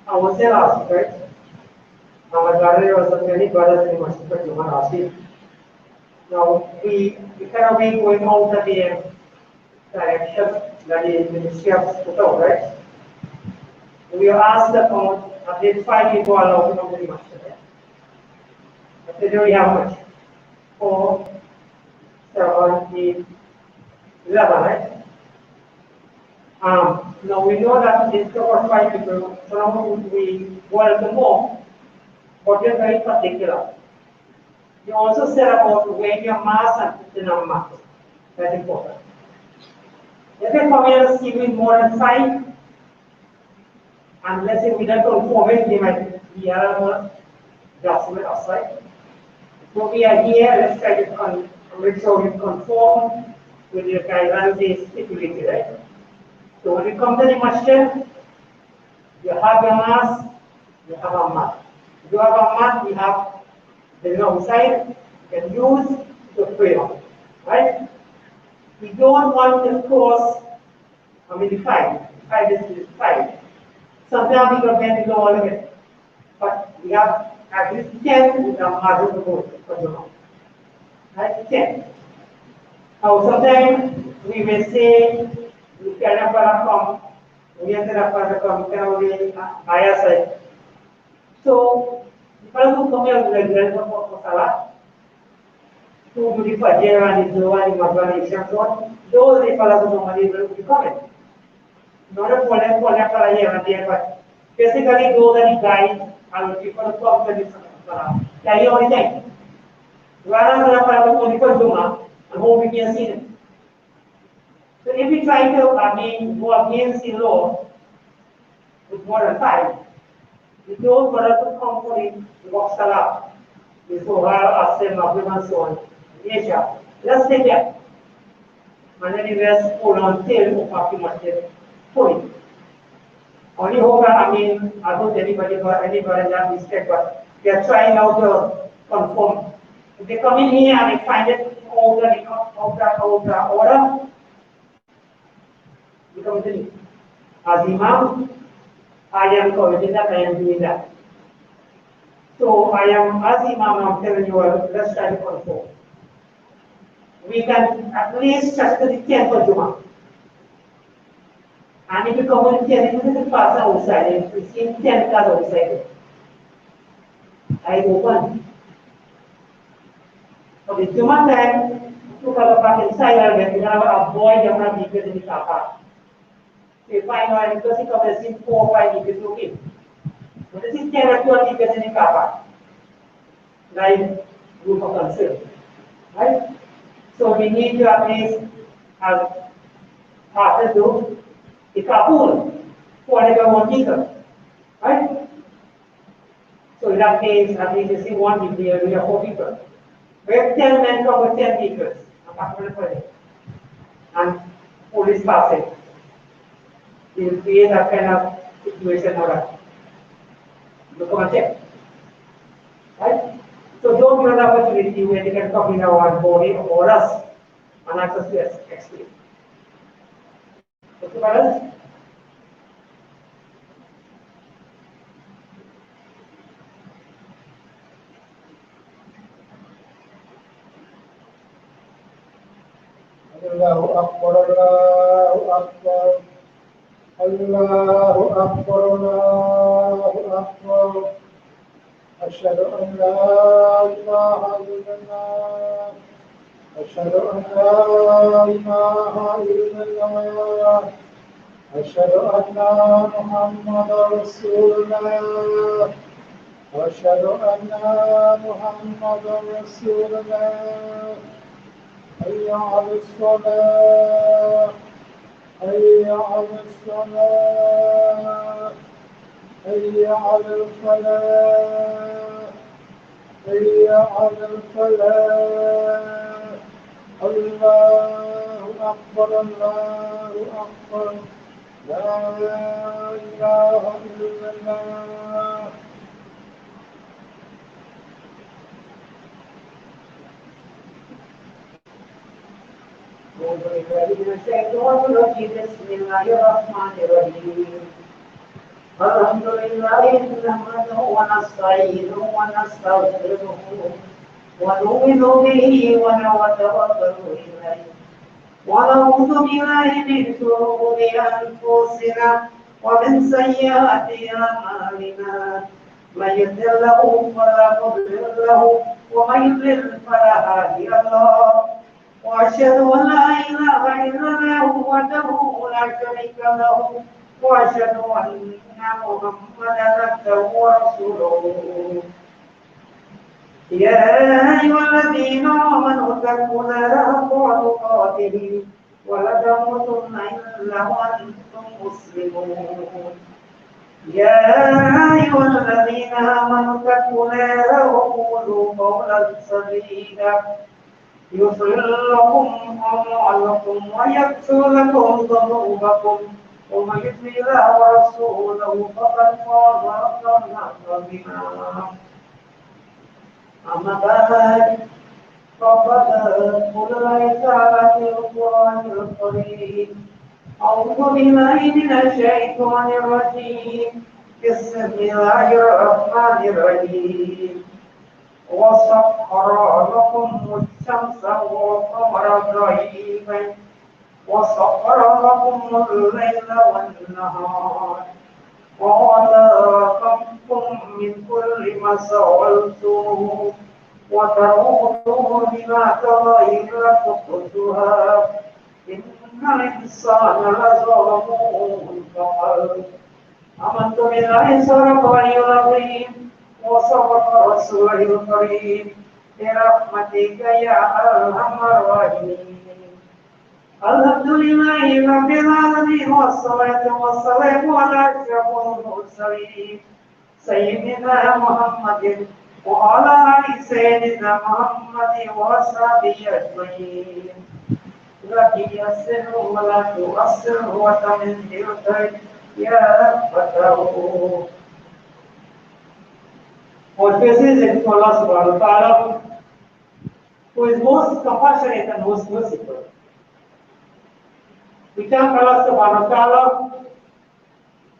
I was there last week, right? Our brother was many brothers in the masjid for Jummah last week. Now we cannot be going out of the direction that the ministry has put out, right? We asked about at least 5 people allowed to come to the masjid. Right? I said, do we have much? 4, 7, 8, 11, right? Now we know that it's over 5 people, so now we welcome more, but we're very particular. You also said about wearing your mask and putting on a mask. That's important. If they come here and see with more than 5, and let's say we don't conform it, they might be a more document outside. So we are here, let's try to make sure we conform with the guidelines they stipulated, right? So when you come to the masjid, you have your mask, you have a mat. If you have a mat, we have the outside, you can use to pray on, right? We don't want to cross, the 5. 5 is 5. Sometimes we can bend below all of it, but we have at least 10 with a margin to go for Jummah. Right? 10. Now, sometimes we may say, we cannot come, we cannot come, higher side. So, people who come here regularly for Salah, who do the Fajr and the Zohar and the Maghrib and Isha, those people who normally will be coming. Not a for here and there, but basically those are the guys and people who come to this Salah. That's the only thing. Whereas only for Jummah, and home we can see them. So if we try to, go against the law with more than 5, we don't want to come for the Waqf Salah, the Zohar, Hassan, Maghrib and so on, Isha. Let's take that. And then the rest hold on till we have to masjid fully. Only hope, I don't anybody that mistake, but they are trying out to conform. If they come in here and they find it out the order, they come to me. As Imaam, I am committing that, I am doing that. So I am, as Imaam, I'm telling you, let's try to conform. We can at least touch to the 10th for Jummah. And if you come in 10, you can pass outside, and you see 10 cars outside. I open. For the Jummah time, you can go back inside and you can avoid the vehicles in the car park. So you find out because you come and see 4 or 5 vehicles, okay. But this is 10 or 12 vehicles in the car park. Like group of concern. Right? So we need to at least have partners do the carpool for one vehicle. Right? So in that case, at least you see 1 vehicle, we have 4 people. We have 10 men come with 10 vehicles, and police passing. It will create a kind of situation or that. You come and check. Right? So don't give an opportunity where they can come in our body or us and access to explain. Okay, brothers? Allahu Akbar, Allahu Akbar, Allahu Akbar, Allahu Akbar. Ashhadu an la ilaha illallah. Ashhadu an la ilaha illallah. Ashhadu anna Muhammadan Rasulullah. Ashhadu anna Muhammadan Rasulullah. حي على الصلاة حي على الصلاة حي على الفلاح حي على الفلاح الله أكبر الله أكبر لا إله إلا الله. Bismillahirrahmanirrahim. الحمد لله نحمده ونستعينه ونستغفره ونؤمن به ونتوكل إليه ونعوذ بالله من شرور أنفسنا ومن سيئات أعمالنا من يهد له فلا مضل له ومن يضلل فلا هادي له وأشهد أن لا إله إلا الله وحده لا شريك له وأشهد أن محمدا عبده ورسوله يا أيها الذين آمنوا اتقوا الله حق تقاته ولا تموتن إلا وأنتم مسلمون يا أيها الذين آمنوا اتقوا الله وقولوا قولا سديدا يغفر لكم أعمالكم ويغفر لكم ذنوبكم ومن يطع الله ورسوله فقد فاز فوزا عظيما أما بعد فقد قل الله تعالى في القرآن الكريم أعوذ بالله من الشيطان الرجيم بسم الله الرحمن الرحيم وسخر لكم الشمس والقمر دائبين وسخر لكم الليل والنهار وخلقكم من كل ما سألتموه وتعودوا بما تغير فقدها إن الإنسان لظلوم جهول آمنت بالله صدق العظيم وصدق رسوله الكريم برحمتك يا أرحم الراحمين الحمد لله رب العالمين والصلاة والسلام على أشرف المرسلين سيدنا محمد وعلى آل سيدنا محمد وأصحابه أجمعين رب يسر ولا تؤسر وتمن بالخير يا فتاه. All praises is to Allah subhanahu wa ta'ala, who is most compassionate and most merciful. We thank Allah subhanahu wa ta'ala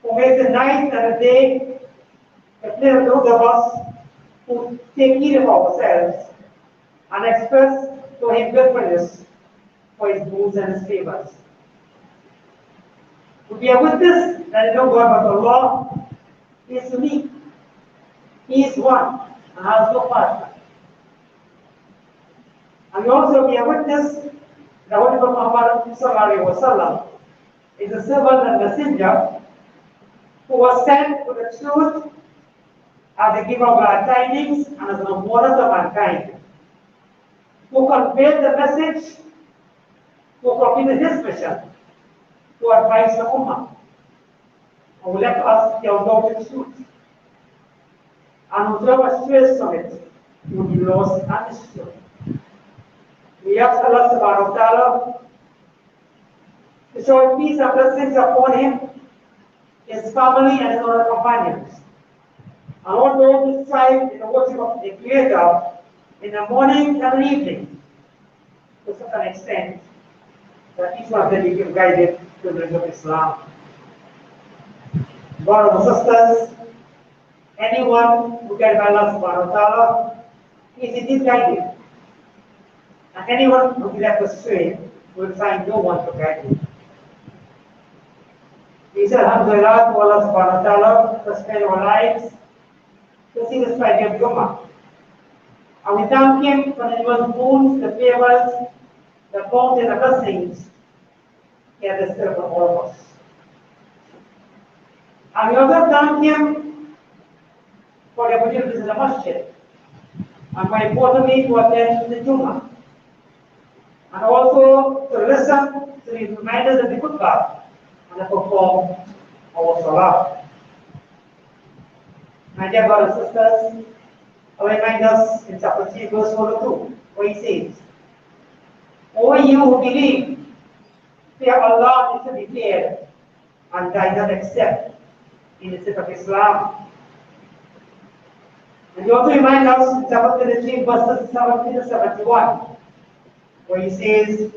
who makes a night and a day a clear those of us who take heed of ourselves and express to Him gratefulness for His boons and His favors. To be a witness that no God but Allah is unique. He is one and has no partner. And we also be a witness that Holy Prophet Muhammad sallallahu alaihi wasallam is a servant and messenger who was sent to the truth as a giver of glad tidings and as an warner to mankind, who conveyed the message, who completed his mission to advise the Ummah, and who let us the undoubted truth, and whoever strays from it will be lost and destroyed. We ask Allah subhanahu wa ta'ala to show peace and blessings upon him, his family, and his other companions, and all those who strive in the worship of the Creator in the morning and the evening, to such an extent that each one of them became guided to the religion of Islam. Brothers and sisters, anyone who guided by Allah subhanahu wa ta'ala is indeed guided. And anyone who will be left astray will find no one to guide him. We say alhamdulillah to Allah subhanahu wa ta'ala to spend our lives to see this Friday of Jummah. And we thank him for the immense boons, the favors, the bounty and the blessings he has bestowed on all of us. And we also thank him for the opportunity to visit the masjid, and more importantly to attend the Jummah, and also to listen to the reminders of the Kuthbah and to perform our salah. My dear brothers and sisters, I remind us in chapter 3, verse 42, where he says, O you who believe, fear Allah is to be feared, and die not except in the state of Islam. And he also reminds us in chapter 33, verses 70 to 71, where he says,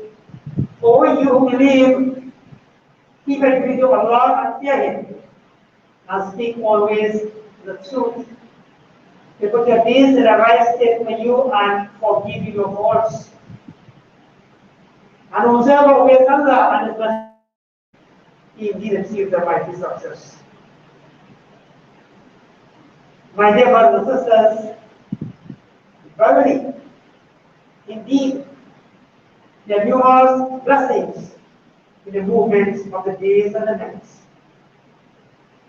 O you who believe, keep the decree of Allah and fear Him, and speak always the truth. To put your days in the right state for you and forgive you your faults. And whosoever obeys Allah and His Messenger, he indeed achieves the mighty success. My dear brothers and sisters, verily, indeed, there are numerous blessings in the movement of the days and the nights.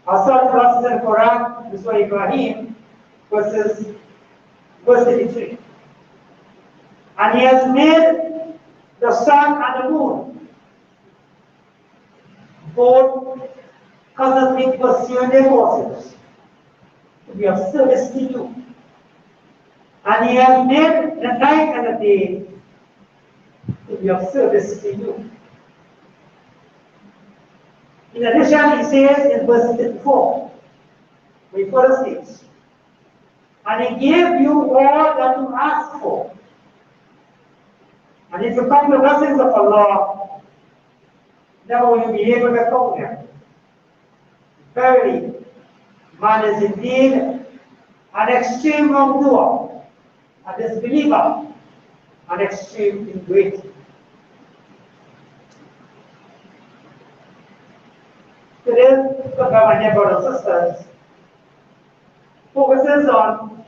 Hassan verses in the Quran, in Surah Ibrahim, verse 33. And He has made the sun and the moon both constantly pursuing their courses to be of service to you. And He has made the night and the day to be of service to you. In addition, He says in verse 54, we further states, and He gave you all that you asked for. And if you count the blessings of Allah, never will you be able to count them. Verily, man is indeed an extreme wrongdoer, a disbeliever, an extreme ingrate. Today's program, my brothers and sisters, focuses on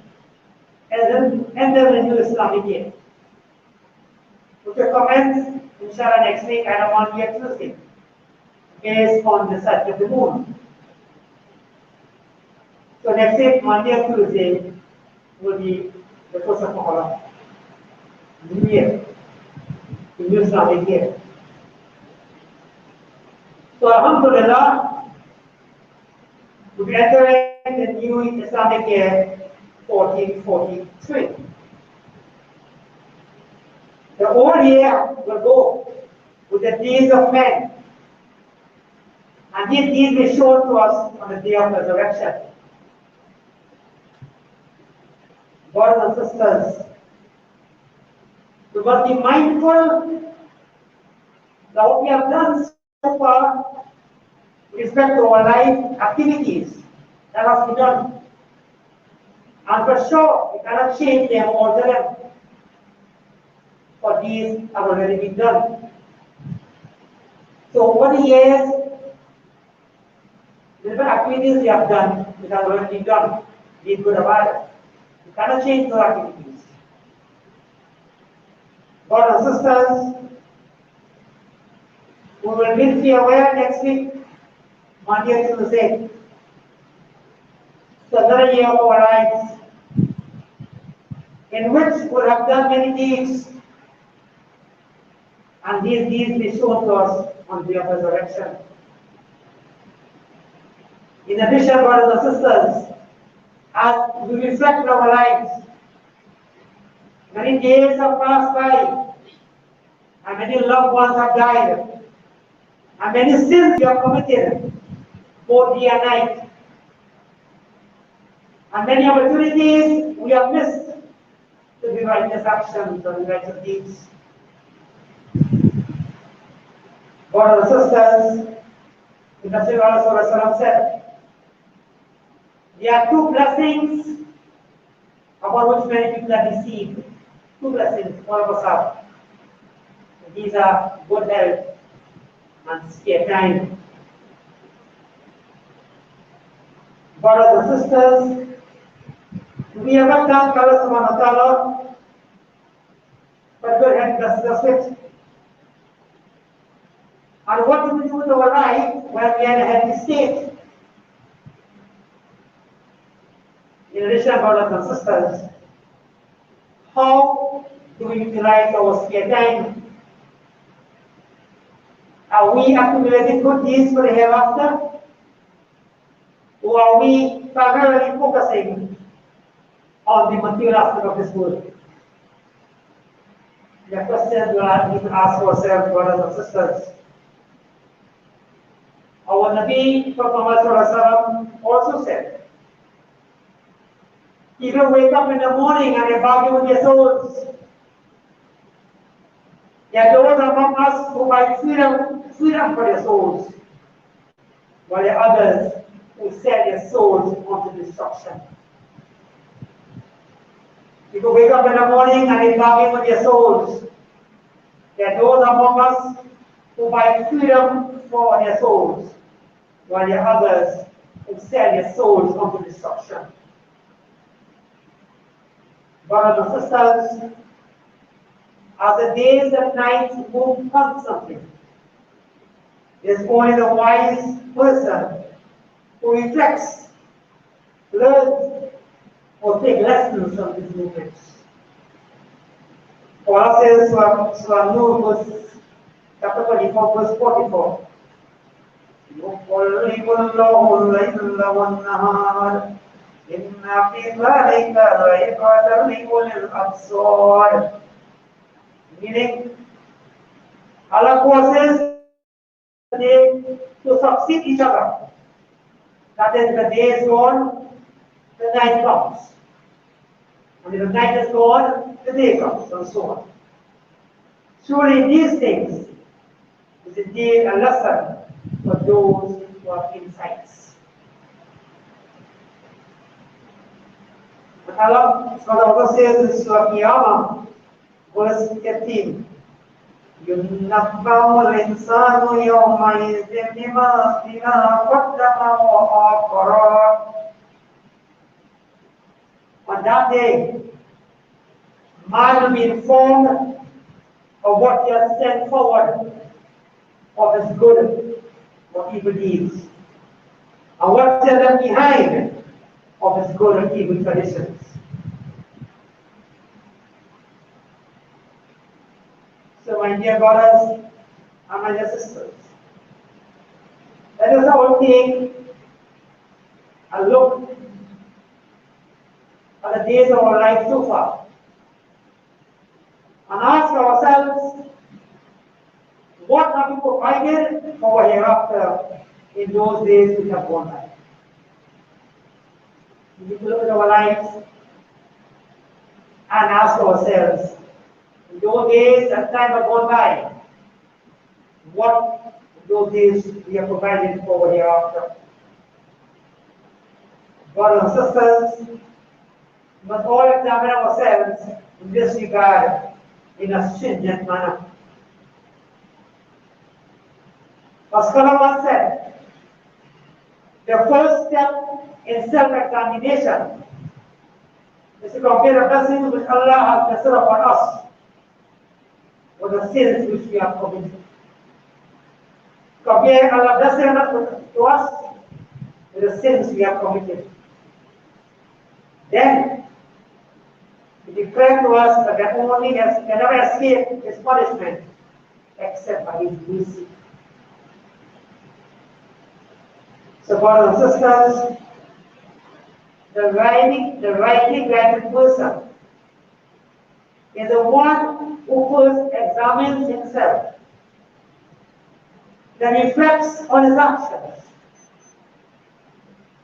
entering into Islamic year. Which will commence, inshallah, next week and on Monday and Tuesday, based on the sight of the moon. So next week, Monday and Tuesday, will be the first of Muharram, New Year, the new Islamic year. So Alhamdulillah, we'll be entering the new Islamic year 1443. The old year will go with the deeds of men, and these deeds will be shown to us on the day of resurrection. Brothers and sisters, we must be mindful that what we have done so far with respect to our life activities that has been done. And for sure, we cannot change them or alter them. For these have already been done. So over the years, the different activities we have done, which have already been done, be it good or bad. We cannot change those activities. Brothers and sisters, we will be aware next week, Monday and Tuesday. It's another year of our lives in which we have done many deeds, and these deeds will be shown to us on the day of resurrection. In addition, brothers and sisters, as we reflect on our lives, many days have passed by, and many loved ones have died, and many sins we have committed, both day and night, and many opportunities we have missed to do righteous actions and righteous deeds. Brothers and sisters, the Messenger of Allah said, there are two blessings about which many people are deceived. Two blessings all of us have. These are good health and spare time. Brothers and sisters, we ever thank Allah subhanahu wa ta'ala for good health blesses us with. And what do we do with our life when we are in a healthy state? In addition, brothers and sisters, how do we utilize our spare time? Are we accumulating good deeds for the hereafter? Or are we primarily focusing on the material aspect of this world? The question we need to ask ourselves, brothers and sisters. Our Nabi Muhammad also said, people wake up in the morning and they bargain with their souls. There are those among us who buy freedom for their souls, while there are others who sell their souls unto destruction. People wake up in the morning and they bargain with their souls. There are those among us who buy freedom for their souls, while there are others who sell their souls unto destruction. Brothers and sisters, as the days and nights move constantly, there's only the wise person who reflects, learns, or takes lessons from these movements. Paul says, verse chapter 24, verse 44. يقلب الله الليل والنهار إن في ذلك لعبرة لأولي الأبصار. Meaning, Allah causes they to succeed each other. That is, the day is gone, the night comes. And if the night is gone, the day comes, and so on. Surely these things is indeed a lesson for those who have insights. And Allah also says in Surah Imaam, verse 13, يُنَبَّأُ الْإِنسَانُ يَوْمَئِذٍ بِمَا قَدَّمَ وَأَخَّرَ. On that day, man will be informed of what he has sent forward of his good or evil deeds, and what he has left behind of his good and evil traditions. So, my dear brothers and my dear sisters, let us all take a look at the days of our life so far and ask ourselves, what have we provided for our hereafter in those days which have gone by? We need to look at our lives and ask ourselves, in those days and time have gone by, what in those days we have provided for our hereafter? Brothers and sisters, we must all examine ourselves in this regard in a stringent manner. As scholar once said, the first step in self-examination is to compare the blessings which Allah has bestowed upon us with the sins which we have committed. Compare Allah's blessing to us with the sins we have committed. Then, it is clear to us that the only can never escape his punishment except by his mercy. So, brothers and sisters, the rightly guided person is the one who first examines himself, then reflects on his actions,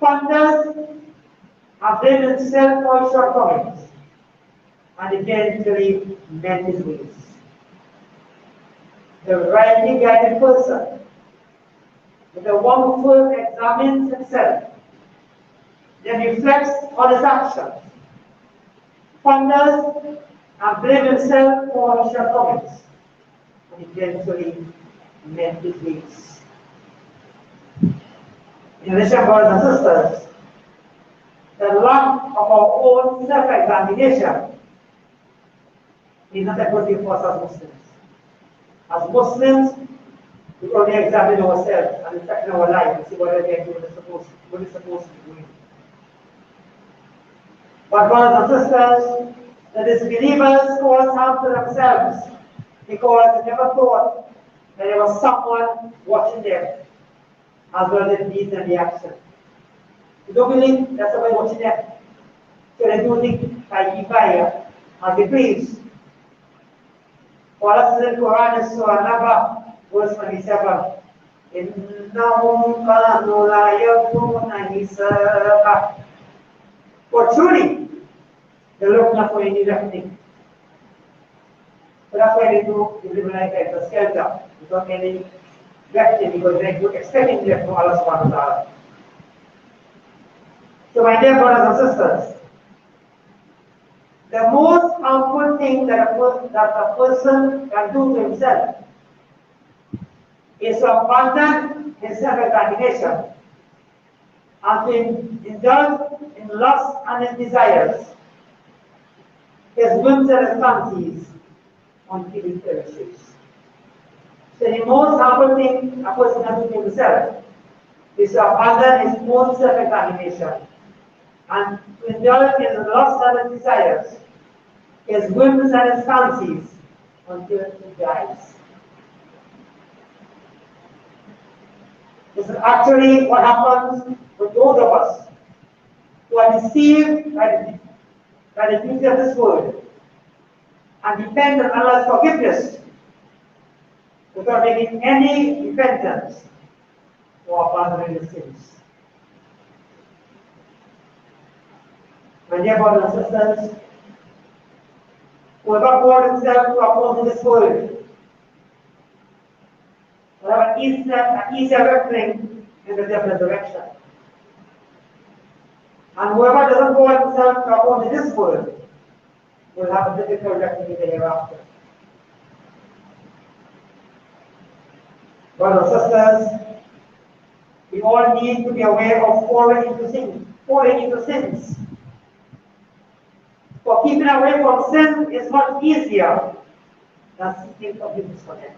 ponders and blames himself for his shortcomings, and eventually mend his ways. The rightly guided person is the one who first examines himself, then reflects on his actions, ponders and blames himself for his shortcomings, and eventually mend his ways. In addition, brothers and sisters, the lack of our own self-examination is not a good thing for us as Muslims. As Muslims, we only examine ourselves and reflect in our life and see whether we are doing what we're supposed to be doing. But brothers and sisters, the disbelievers cause harm to themselves because they never thought that there was someone watching them as well as the deeds and the action. They don't believe that somebody watching them. So they do think by Ibaya as they please. For us in the Quran is Surah Naba, verse 27. إِنَّهُمْ كَانُوا لَا يَرْجُونَ حِسَابًا. For truly, they look not for any reckoning. So that's why they do live like a skelter, without any reckoning, because they're expecting them from Allah subhanahu wa ta'ala. So my dear brothers and sisters, the most harmful thing that a person can do to himself is to abandon his self-examination and to indulge in lust and in desires, his whims and his fancies until he perishes. So the most harmful thing a person can do to himself is to abandon his own self-examination and to indulge in lust and his desires, his whims and his fancies until he dies. This is actually what happens with those of us who are deceived by the beauty of this world and depend on Allah's forgiveness without making any repentance or abandoning the sins. My dear brothers and sisters, whoever calls himself to oppose this world will have an easier reckoning in the day of resurrection. And whoever doesn't call himself to oppose this world will have a difficult reckoning in the hereafter. Brothers and sisters, we all need to be aware of falling into sins. For keeping away from sin is much easier than seeking forgiveness for them.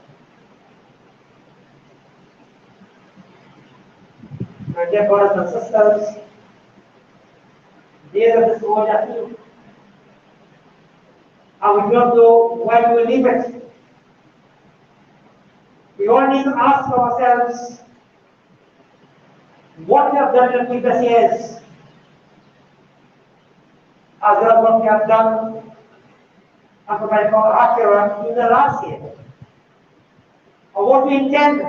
My dear brothers and sisters, days of this world are few, and we don't know when we will leave it. We all need to ask ourselves what we have done in the previous years, as well as what we have done and provided for accurate in the last year, or what we intend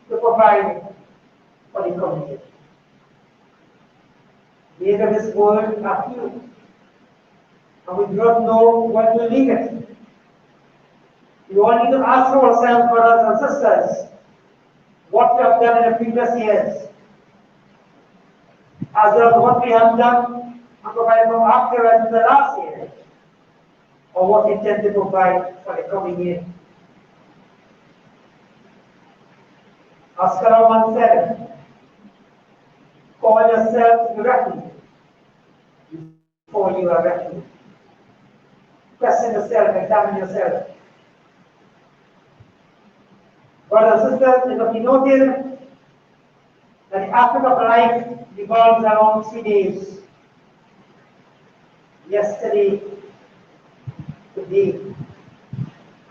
to provide for the coming year. The days of this world are few, and we do not know when we will leave it. We all need to ask ourselves, brothers and sisters, what we have done in the previous years, as well as what we have done and provided for accurate in the last year, or what we intend to provide for the coming year. As Quran said, call yourself to be reckoned before you are reckoned. Question yourself, examine yourself. Brothers and sisters, it must be noted that the aspect of life revolves around 3 days: yesterday, today,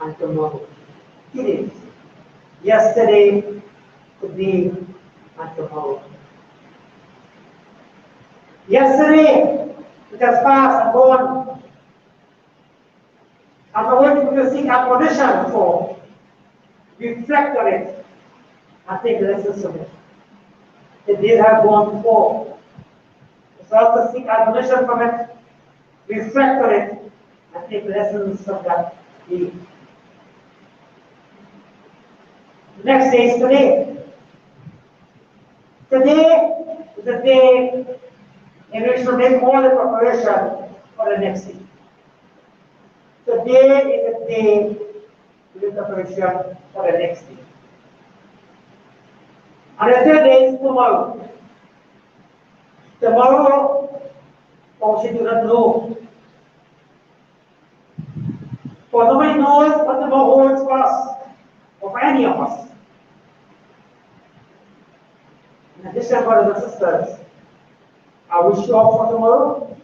and tomorrow. 3 days: yesterday, today, and tomorrow. Yesterday, it has passed and gone, and we're going to seek admonition for. Reflect on it and take lessons from it. The days have gone before. So also seek admonition from it, reflect on it, and take lessons from that day. The next day is today. Today is the day in which we make all the preparation for the next day. Today is the day with preparation for the next day. And the third day is tomorrow. Tomorrow, we do not know. For nobody knows what tomorrow holds for us, or for any of us. In addition, brothers and sisters, are we sure for tomorrow?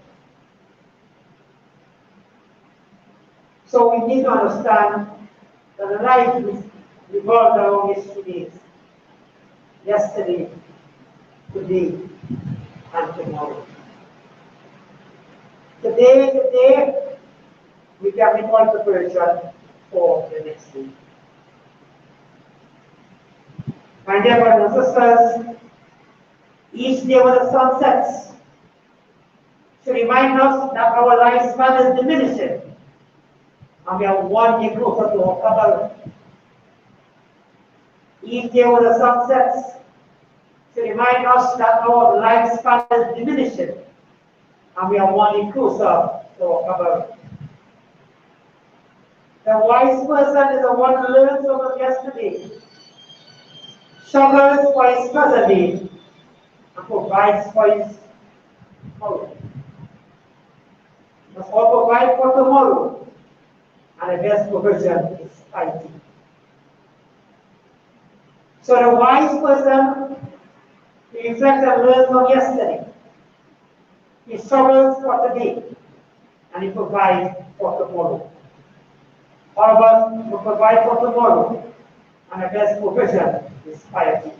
So we need to understand that the life revolves around these 2 days: yesterday, today, and tomorrow. Today, we can make all preparation for the next day. My dear brothers and sisters, each day when the sun sets should remind us that our lifespan is diminishing, and we are 1 year closer to our Qadr. Each day when the sun sets to remind us that our lifespan is diminishing and we are only closer to our cover. The wise person is the one who learns from his yesterday, struggles for his present day, and provides for his tomorrow. Must all provide for tomorrow, and the best provision is piety. So the wise person, he reflects and learns from yesterday. He struggles for today, and he provides for tomorrow. All of us will provide for tomorrow, and the best provision is piety.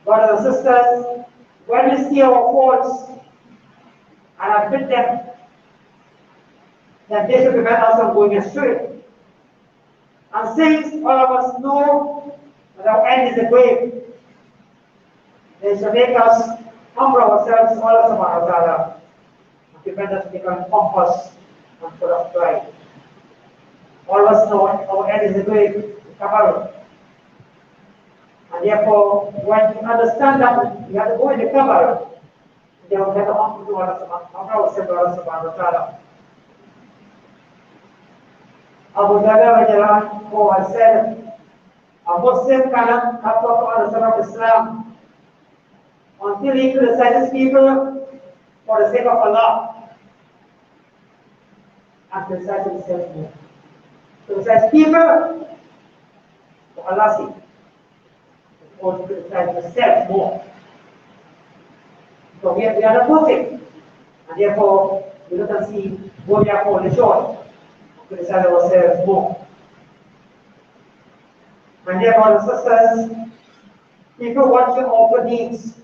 Brothers and sisters, when we see our faults and admit them, then they should prevent us from going astray. And since all of us know that our end is the grave, they should make us humble ourselves to Allah subhanahu wa ta'ala and prevent us from becoming pompous and full of pride. All of us know our end is the grave, tomorrow. And therefore, when we understand that we have to go in the cover, then we have to humble to Allah subhanahu wa ta'ala. Abu Dhabi has said, a Muslim cannot have talked on the son of Islam until he criticizes people for the sake of Allah and criticizes himself more. Criticize people for Allah's sake, or to criticize himself more. So we are not perfect, and therefore we look and see where we are falling short. Criticize ourselves more. And dear brothers and sisters, people want to offer deeds,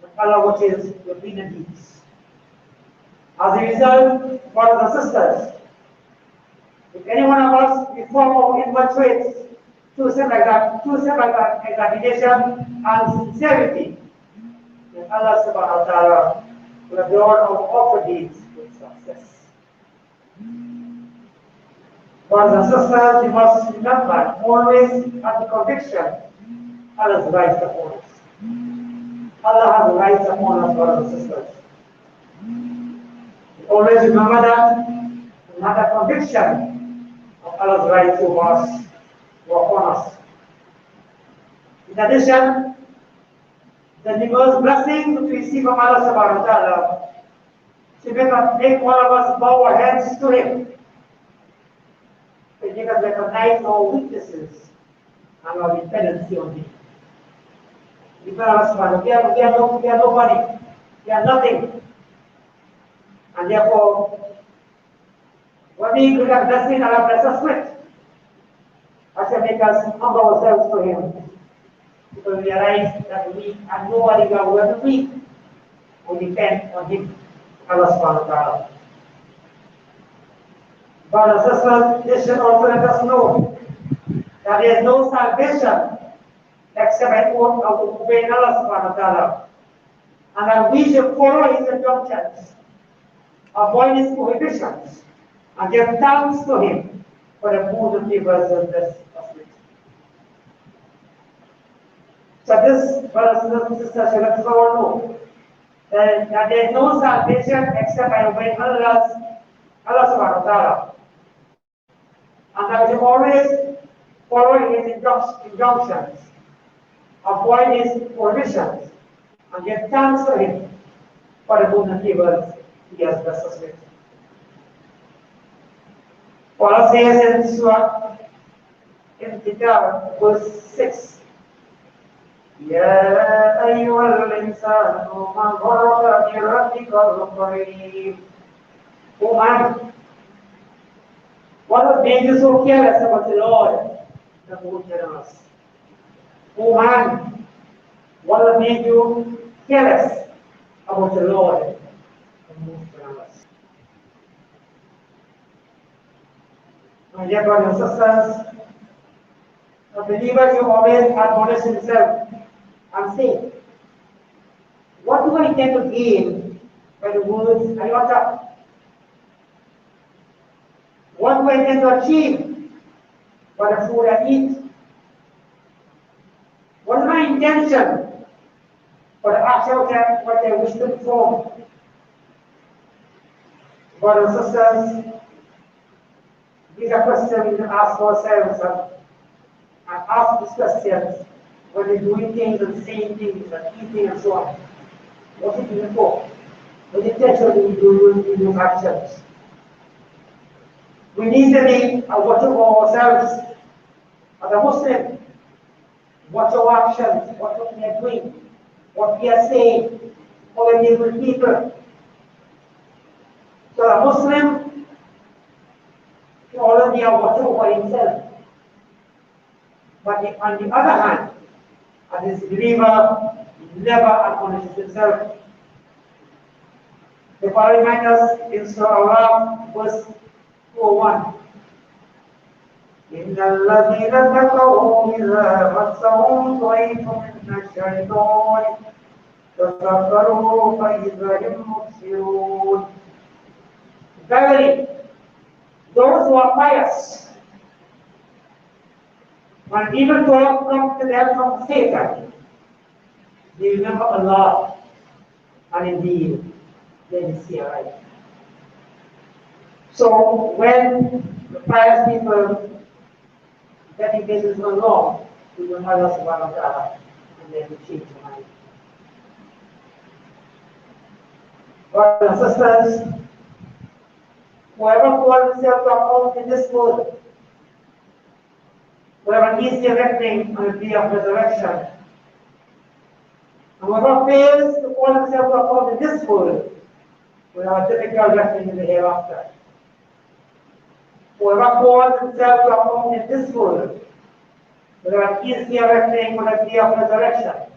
but Allah watches your inner deeds. As a result, brothers and sisters, if any one of us perform our inward traits, to self-examination and sincerity, then Allah subhanahu wa ta'ala will adorn our offer deeds with success. Brothers and sisters, we must remember, always have the conviction, Allah's rights upon us. Allah has rights upon us, brothers and sisters. We always remember that, and have the conviction of Allah's rights over us, or upon us. In addition, the numerous blessings which we receive from Allah subhanahu wa ta'ala should make all of us bow our heads to Him. They make us recognize our weaknesses and our dependency on Him. We are nobody, we are nothing. And therefore, when we look at blessing Allah bless us with, that should make us humble ourselves to Him. Because we realize that we are nobody, we are weak. We depend on Him, Allah subhanahu wa ta'ala. Brothers and sisters, this should also let us know that there is no salvation except by obeying Allah subhanahu wa ta'ala. And that we should follow His injunctions, avoid His prohibitions, and give thanks to Him for the food and favors of this hospital. So this, brothers and sisters, should let us all know that there is no salvation except by obeying Allah subhanahu wa ta'ala. And that we should always follow His injunctions, avoid His prohibitions, and give thanks to Him for the good and favors He has blessed us with. Allah says in Surah Al-Kitab, verse 6, يا أيها الإنسان ما غرك بربك الكريم. O man, what has made you so careless about the Lord, the most generous? O man, what has made you careless about the Lord, the most generous? My dear brothers and sisters, a believer should always admonish himself and say, what do I intend to gain by the words I utter? What do I intend to achieve by the food I eat? intention for the action what they wish to perform. Brothers and sisters, these are questions we can ask ourselves and ask these questions when we're doing things and saying things and eating and so on. What is it for? What intention do we do in those actions? We need to be watching ourselves as a Muslim. Watch our actions, what we are doing, what we are saying, how we deal with people. So a Muslim should always be a watcher over himself. But on the other hand, as a believer, never admonishes himself. The Quran reminds us in Surah verse 201. إن الذين اتقوا إذا مسهم طيف من الشيطان تذكروا فإذا هم مبصرون. Verily, those who are pious, when evil thoughts come to them from Satan, they remember Allah, and indeed they see right. So when the pious people get engaged with Allah, we will have Allah subhanahu wa ta'ala, and then we change the mind. Brothers and sisters, whoever calls himself out in this world, whoever needs the reckoning on the day of resurrection, and whoever fails to call himself out in this world, will have a difficult reckoning in the hereafter. Whoever calls himself out in this world, will have an easier reckoning on the day of resurrection.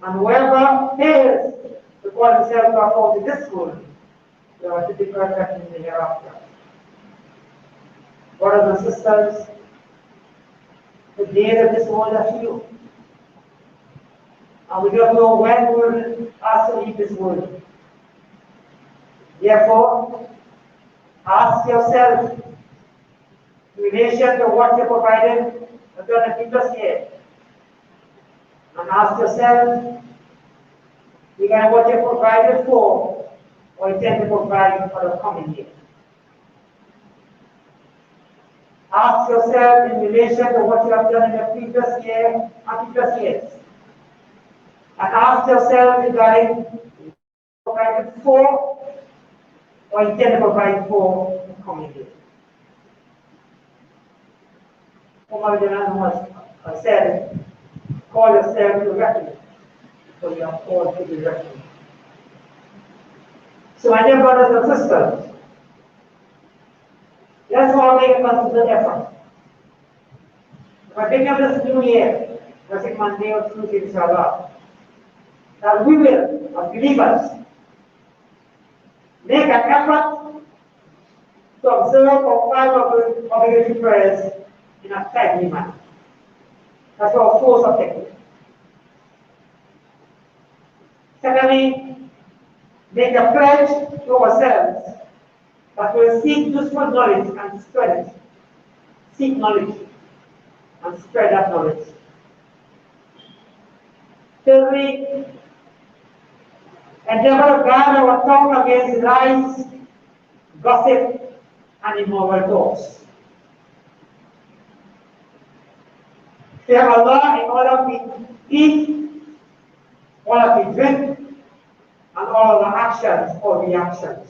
And whoever fails to call himself out in this world, will have a difficult reckoning in the hereafter. Brothers and sisters, the days of this world are few. And we don't know when we will ask to leave this world. Therefore, ask yourself in relation to what you provided during the previous year. And ask yourself, regarding what you provided for or intend to provide for the coming year. Ask yourself in relation to what you have done in the previous year and previous years. And ask yourself regarding what you provided for or intend to provide for the coming year. Umar has said, call yourself to reckoning, for you are called to be reckoned. So my dear brothers and sisters, let's all make a considered effort. If I begin this new year, I think Monday or Tuesday, inshallah, that we will, as believers, make an effort to observe our 5 obligatory prayers in a timely manner. That's our first objective. Secondly, make a pledge to ourselves that we'll seek useful knowledge and spread it. Seek knowledge and spread that knowledge. Thirdly, endeavor to guard our tongue against lies, gossip, and immoral talks. Fear Allah in all of we eat, all of we drink, and all of our actions or reactions.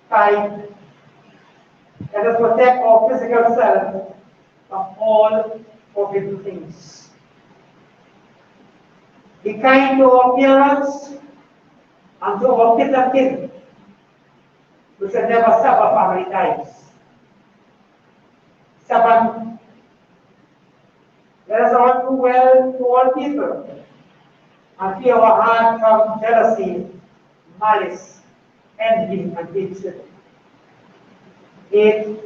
5. Let us protect our physical self from all forbidden things. Be kind to our parents and to our kids and kin. We should never suffer family ties. 7. Let us all do well to all people and free our heart from jealousy, malice, envy, and hatred. 8.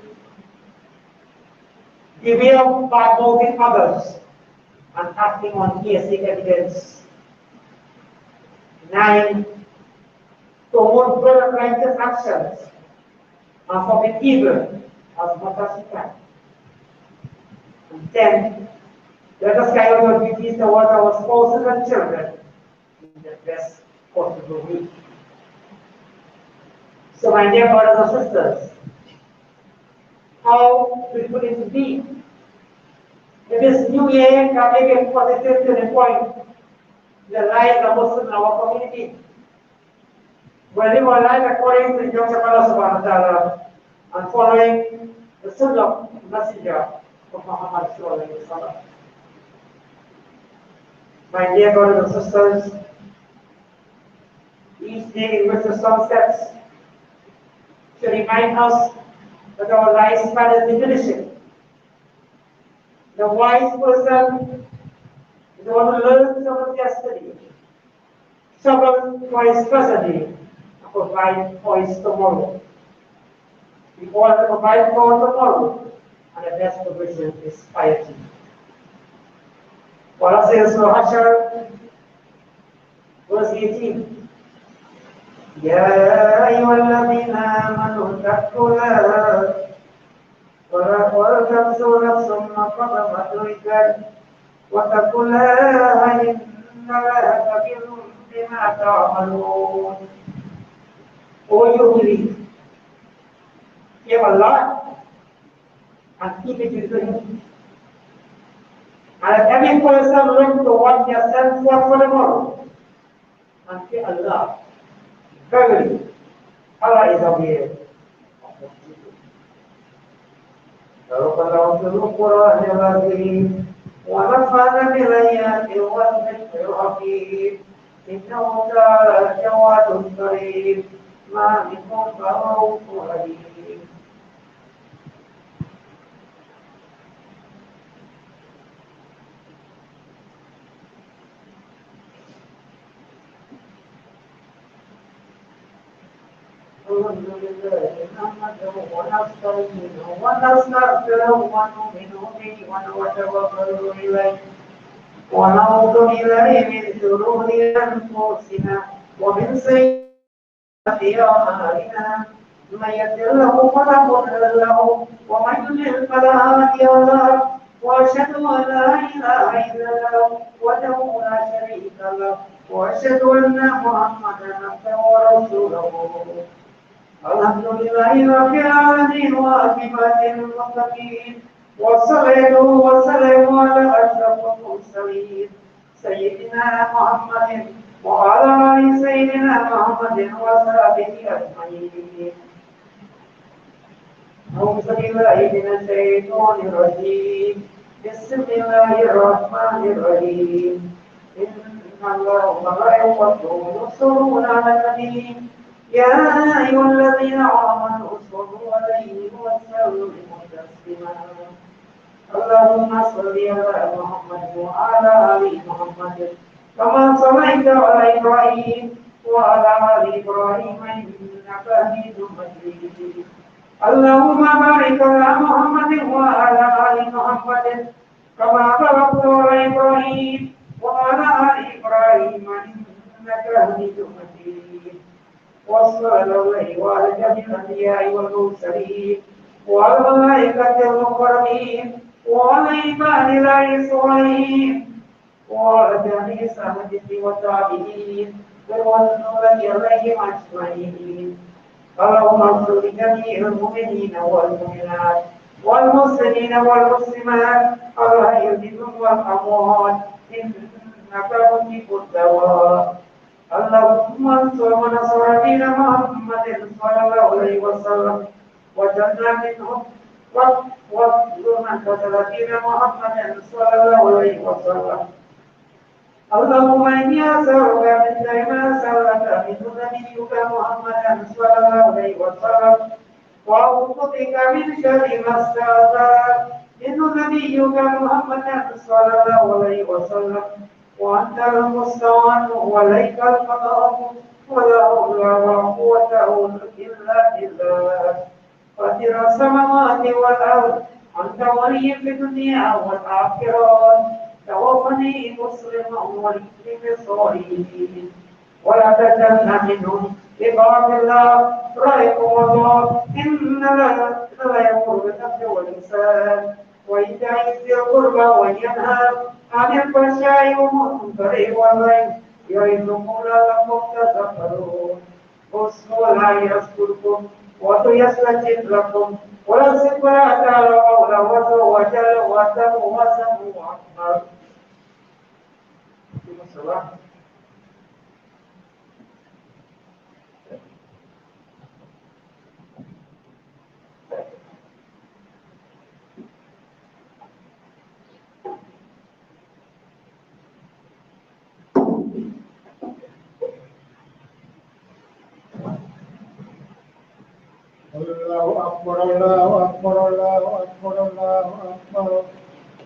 Beware of bad-mouthing others and acting on hearsay evidence. 9. Promote good and righteous actions and forbid evil as much as you can. And 10. Let us carry out our duties towards our spouses and children in the best possible way. So, my dear brothers and sisters, how we put it to be? In this new year can make a positive turning point in the lives of Muslims in our community. We live our life according to the injunction of Allah subhanahu wa ta'ala and following the sunnah of the Messenger of Muhammad sallallahu alaihi wasallam. My dear brothers and sisters, each day in which the sun sets should remind us that our lifespan is diminishing. The wise person is the one who learns from his yesterday, struggles for his present day, and provides for his tomorrow. We all provide for tomorrow, and the best provision is piety. Allah says, Surah Hassan, verse 18. يا أيها الذين آمنوا اتقوا الله ولتنظر نفس ما قدمت لغد واتقوا الله إن الله خبير بما تعملون. O you believe, fear Allah and keep it with you. And every person look to what they are sent for tomorrow and fear Allah. Verily, Allah is aware of what you do. بارك الله في القرآن العظيم ونفعنا بالآيات والذكر الحكيم إنه تعالى جواد كريم ما منكم فرؤوف رحيم. الحمد لله نحمده ونستعينه ونستغفره ونؤمن به ونتوكل إليه ونعوذ بالله من شرور أنفسنا ومن سيئات أعمالنا من يهد الله فلا مضل له ومن يضلل فلا هادي له وأشهد أن لا إله إلا الله وحده لا شريك له وأشهد أن محمدا عبده ورسوله. الحمد لله رب العالمين وعاقبة للمتقين والصلاة والسلام على أشرف المرسلين سيدنا محمد وعلى آل سيدنا محمد وصحبه أجمعين. أعوذ بالله من الشيطان الرجيم بسم الله الرحمن الرحيم إن الله وملائكته يصلون على النبي يا أيها الذين آمنوا صلوا عليه وسلموا تسليما. اللهم صل على محمد وعلى آل محمد كما صليت على إبراهيم وعلى آل إبراهيم إنك حميد مجيد. اللهم بارك على محمد وعلى آل محمد كما باركت على إبراهيم وعلى آل إبراهيم إنك حميد مجيد. وصلى الله وعلى جميع الأنبياء والمرسلين وعلى الملائكة المقربين وعلى عباد الله الصالحين وعلى جميع الصحابة والتابعين والمغفرة عليهم أجمعين. اللهم اغفر لجميع المؤمنين والمؤمنات والمسلمين والمسلمات الأحياء منهم والأموات إنك مجيب الدعوات. اللهم انصر ونصر دين محمد صلى الله عليه وسلم وجعلنا منهم واذكر من قتل دين محمد صلى الله عليه وسلم. اللهم اني اسالك من خير ما سالك منه نبيك محمد صلى الله عليه وسلم واعوذ بك من شر ما استعاذك منه نبيك محمد صلى الله عليه وسلم وأنت المستعان وإليك القضاء ولا حول ولا قوة إلا بالله. فاطر السماوات والأرض أنت ولي في الدنيا والآخرة توفني مسلما والحقني بالصالحين ولا تجعلنا منهم عباد الله رحمهم الله إن لا يأمر بالعدل والإحسان وإيتاء ذي القربى وينهى عن الفحشاء والمنكر والبغي يعظكم لعلكم تذكرون اذكروا الله يذكركم ويستجب لكم ولذكر تعالوا له وجل واتقوا وسموا أكبر. الله أكبر الله أكبر الله أكبر الله أكبر.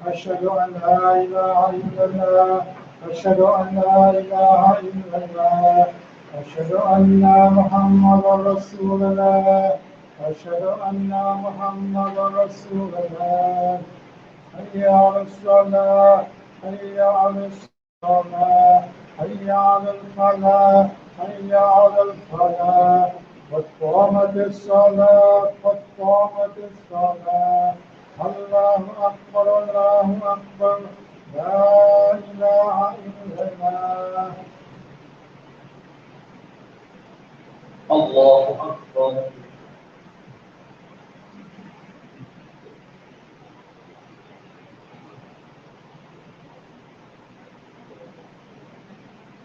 أشهد أن لا إله إلا الله أشهد أن لا إله إلا الله أشهد أن محمدا رسول الله أشهد أن محمدا رسول الله. حي على الصلاة حي على الصلاة حي على الفلاح حي على الفلاح. قد قامت الصلاة قد قامت الصلاة. الله أكبر الله أكبر لا إله إلا الله. الله أكبر.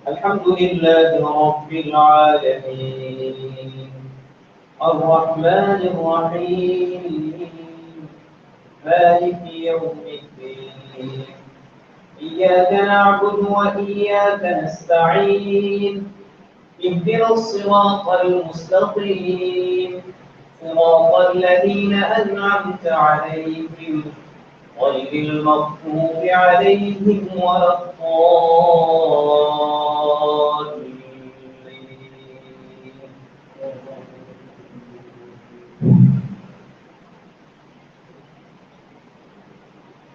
الحمد لله رب العالمين الرحمن الرحيم مالك يوم الدين إياك نعبد وإياك نستعين اهدنا الصراط المستقيم صراط الذين أنعمت عليهم غير المغضوب عليهم ولا الضالين.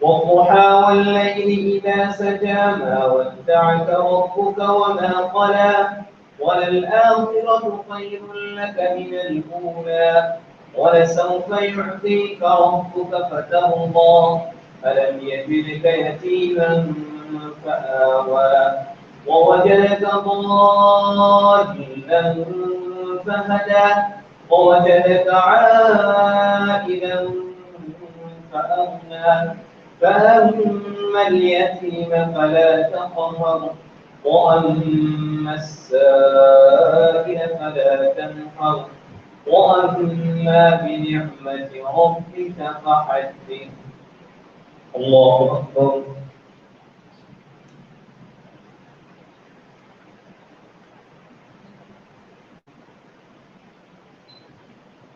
والضحى والليل إذا سجى ما ودعك ربك وما قلى وللآخرة خير لك من الأولى ولسوف يعطيك ربك فترضى ألم يجدك يتيما فآوى ووجدك ضالا فهدى ووجدك عائلا فأغنى فأما اليتيم فلا تقهر وأما السائل فلا تنحر وأما بنعمة ربك فحدث. الله أكبر.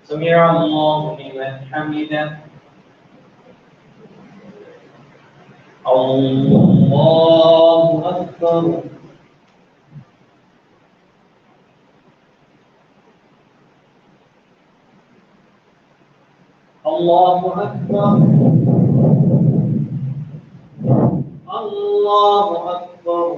سمع الله لمن حمده. الله أكبر. الله أكبر. الله أكبر.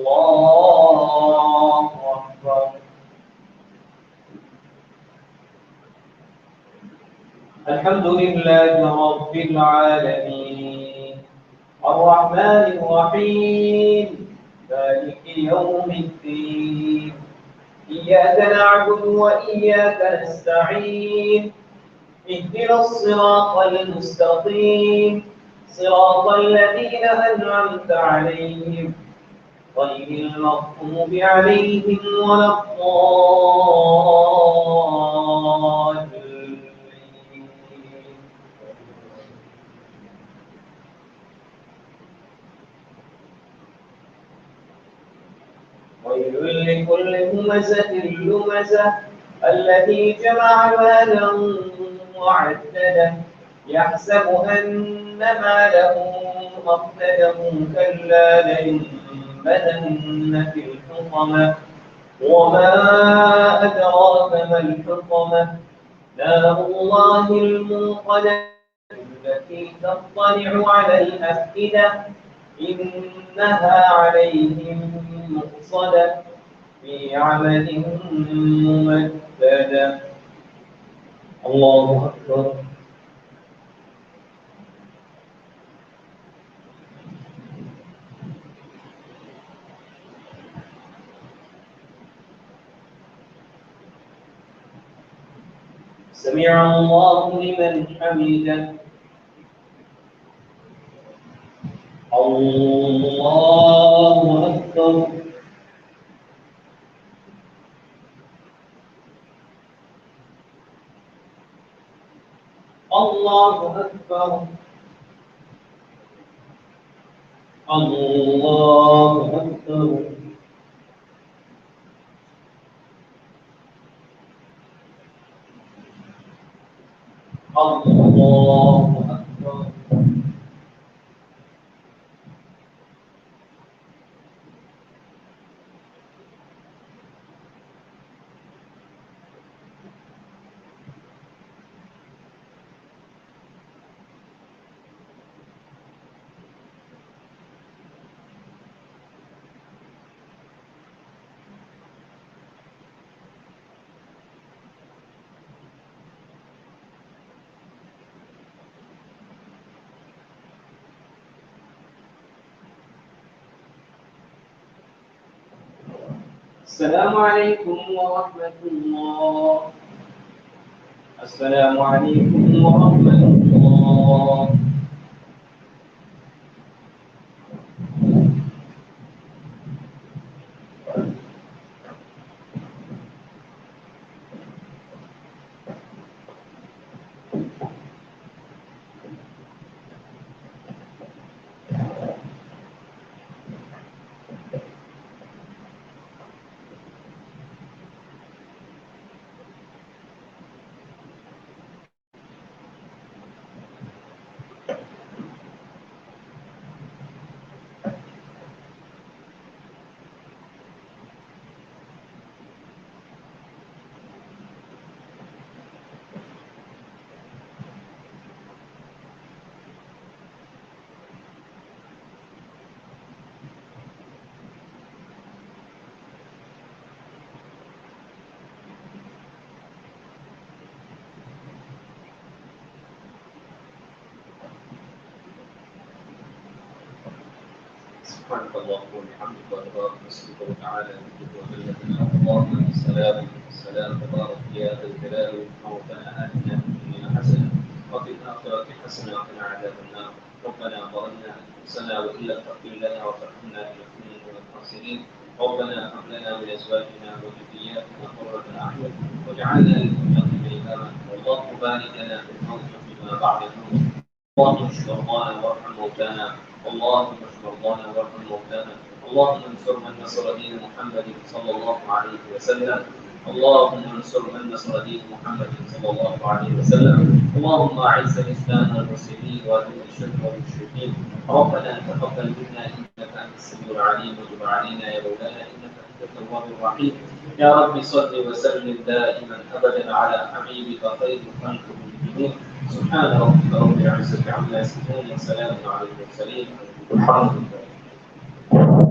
الله أكبر. الحمد لله رب العالمين الرحمن الرحيم مالك يوم الدين إياك نعبد وإياك نستعين اهدنا الصراط المستقيم صراط الذين أنعمت عليهم غير المغضوب عليهم ولا الضالين. ويل لكل همزة لمزة الذي جمع مالا وعدده يحسب أن ماله أخلده كلا لينبذن في الحطمة وما أدراك ما الحطمة نار الله الموقدة التي تطلع على الأفئدة إنها عليهم مؤصدة في عمد ممددة. الله أكبر. سمع الله لمن حمده. الله أكبر. الله أكبر. الله أكبر. الله أكبر. السلام عليكم ورحمة الله. السلام عليكم ورحمة الله. سبحانك اللهم وبحمدك وتبارك اسمك وتعالى جدك وجل ثناؤك. اللهم السلام تبارك يا ذا الجلال والإكرام. ربنا آتنا في الدنيا حسنة وفي الآخرة حسنة وقنا عذاب النار. ربنا ظلمنا أنفسنا وإن لم تغفر لنا وترحمنا لنكون من الخاسرين. ربنا هب لنا من أزواجنا وذرياتنا قرة أعين واجعلنا للمتقين إماما. والله بارك لنا في الموت فيما بعد الموت. اللهم اشف مرضانا وارحم موتانا. اللهم اشف مرضانا وارحم موتانا. اللهم انصر من نصر دين محمد صلى الله عليه وسلم. اللهم انصر من نصر دين محمد صلى الله عليه وسلم. اللهم اعز الاسلام والمسلمين واذل الشرك والمشركين. ربنا تقبل منا انك انت السميع العليم وتب علينا يا مولانا انك انت التواب الرحيم. يا رب صل وسلم دائما ابدا على حبيبك خير خلق المؤمنين. سبحان ربك رب العزة عما يصفون وسلام على المرسلين والحمد لله.